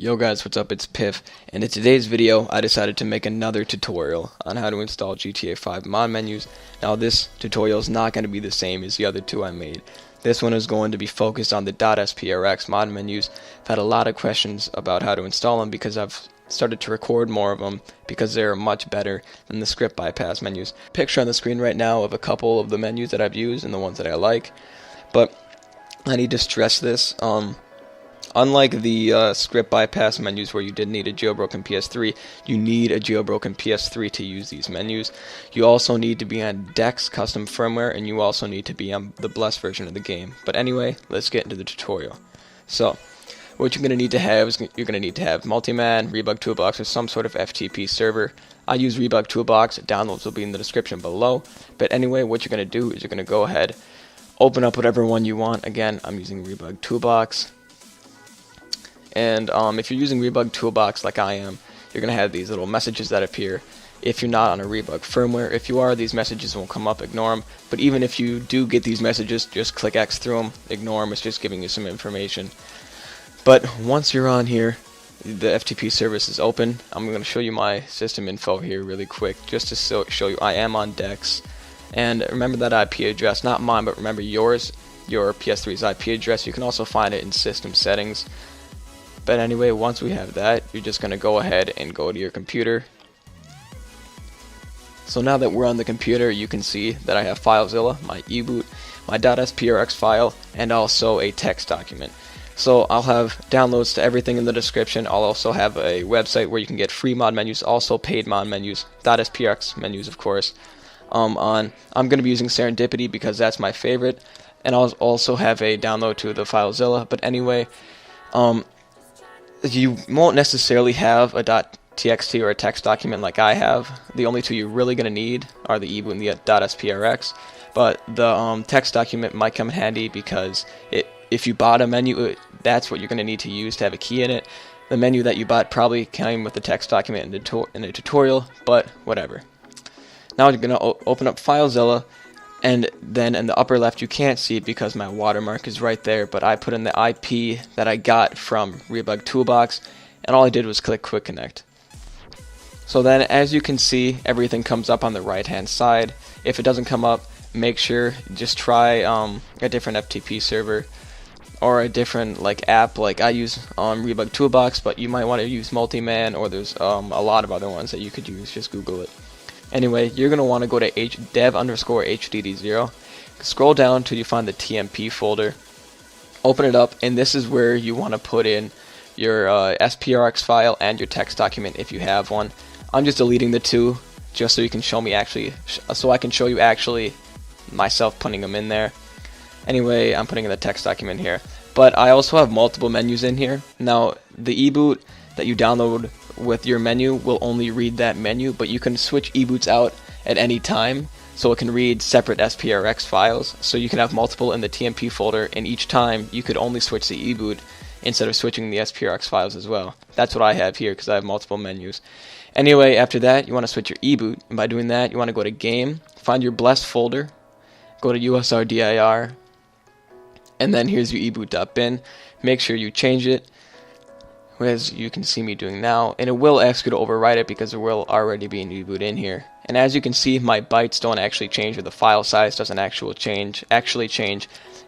Yo guys, what's up? It's Piff, and in today's video I decided to make another tutorial on how to install GTA 5 mod menus. Now this tutorial is not going to be the same as the other two I made. This one is going to be focused on the .SPRX mod menus. I've had a lot of questions about how to install them because I've started to record more of them because they're much better than the script bypass menus. Picture on the screen right now of a couple of the menus that I've used and the ones that I like, but I need to stress this. Unlike the script bypass menus where you did need a jailbroken PS3, you need a jailbroken PS3 to use these menus. You also need to be on DEX custom firmware, and you also need to be on the Bless version of the game. But anyway, let's get into the tutorial. So, what you're going to need to have is you're going to need to have Multiman, Rebug Toolbox, or some sort of FTP server. I use Rebug Toolbox. Downloads will be in the description below. But anyway, what you're going to do is you're going to go ahead, open up whatever one you want. Again, I'm using Rebug Toolbox. And if you're using Rebug Toolbox like I am, you're going to have these little messages that appear if you're not on a Rebug firmware. If you are, these messages won't come up, ignore them. But even if you do get these messages, just click X through them, ignore them, it's just giving you some information. But once you're on here, the FTP service is open. I'm going to show you my system info here really quick, just to show you I am on DEX. And remember that IP address, not mine, but remember yours, your PS3's IP address. You can also find it in system settings. But anyway, once we have that, you're just going to go ahead and go to your computer. So now that we're on the computer, you can see that I have FileZilla, my eBoot, my .SPRX file, and also a text document. So I'll have downloads to everything in the description. I'll also have a website where you can get free mod menus, also paid mod menus, .SPRX menus of course. I'm going to be using Serendipity because that's my favorite, and I'll also have a download to the FileZilla. But anyway, you won't necessarily have a .txt or a text document like I have. The only two you're really going to need are the eBoot and the .SPRX. But the text document might come in handy because if you bought a menu, that's what you're going to need to use to have a key in it. The menu that you bought probably came with the text document in a tutorial, but whatever. Now you're going to open up FileZilla. And then in the upper left, you can't see it because my watermark is right there, but I put in the IP that I got from Rebug Toolbox, and all I did was click Quick Connect. So then, as you can see, everything comes up on the right-hand side. If it doesn't come up, make sure, just try a different FTP server, or a different app. Like I use Rebug Toolbox, but you might want to use Multiman, or there's a lot of other ones that you could use. Just Google it. Anyway, you're going to want to go to dev_hdd0, scroll down till you find the TMP folder, open it up, and this is where you want to put in your SPRX file and your text document if you have one. I'm just deleting the two just so you can show me so I can show you actually myself putting them in there. Anyway, I'm putting in the text document here. But I also have multiple menus in here. Now, the eBoot that you download with your menu will only read that menu, but you can switch eBoots out at any time so it can read separate SPRX files. So you can have multiple in the TMP folder, and each time you could only switch the eBoot instead of switching the SPRX files as well. That's what I have here because I have multiple menus. Anyway, after that, you want to switch your eBoot, and by doing that, you want to go to Game, find your Blessed folder, go to usrdir, and then here's your eBoot.bin. Make sure you change it, as you can see me doing now, and it will ask you to overwrite it because there will already be an eBoot in here. And as you can see, my bytes don't actually change, or the file size doesn't actually change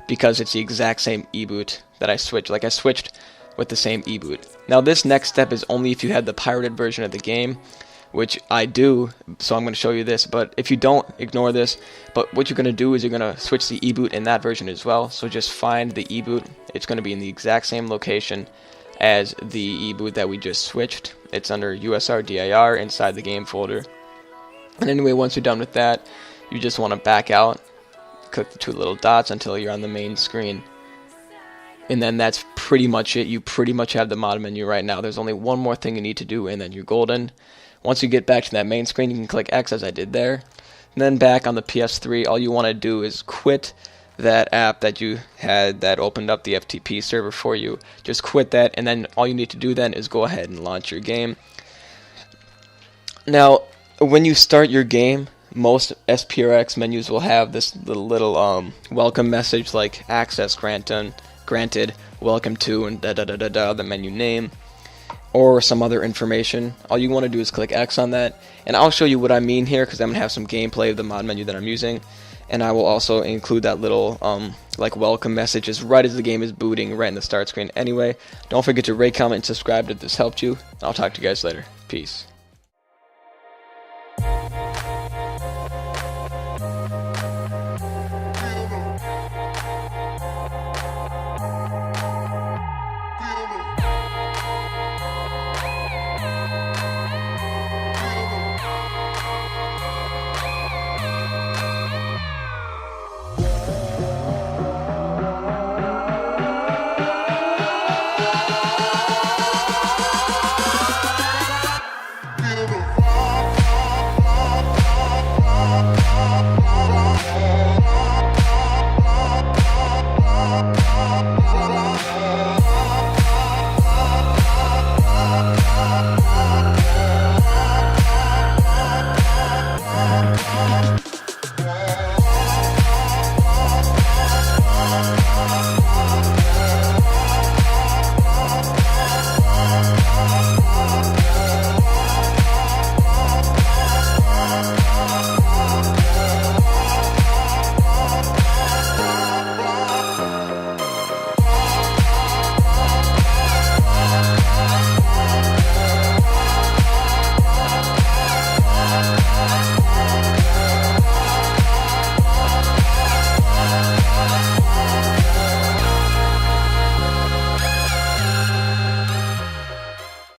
because it's the exact same eBoot that I switched. Like I switched with the same eBoot. Now this next step is only if you have the pirated version of the game, which I do, so I'm going to show you this. But if you don't, ignore this. But what you're going to do is you're going to switch the eBoot in that version as well. So just find the eBoot. It's going to be in the exact same location as the eBoot that we just switched. It's under usrdir inside the game folder. And anyway, once you're done with that, you just want to back out, click the two little dots until you're on the main screen. And then that's pretty much it. You pretty much have the mod menu right now. There's only one more thing you need to do, and then you're golden. Once you get back to that main screen, you can click X as I did there. And then back on the PS3, all you want to do is quit that app that you had that opened up the FTP server for you. Just quit that, and then all you need to do then is go ahead and launch your game. Now, when you start your game, most SPRX menus will have this little welcome message like access granted, welcome to, and the menu name. or some other information, all you want to do is click X on that, and I'll show you what I mean here because I'm going to have some gameplay of the mod menu that I'm using, and I will also include that little like welcome messages right as the game is booting right in the start screen. Anyway, don't forget to rate, comment, and subscribe if this helped you. I'll talk to you guys later. Peace.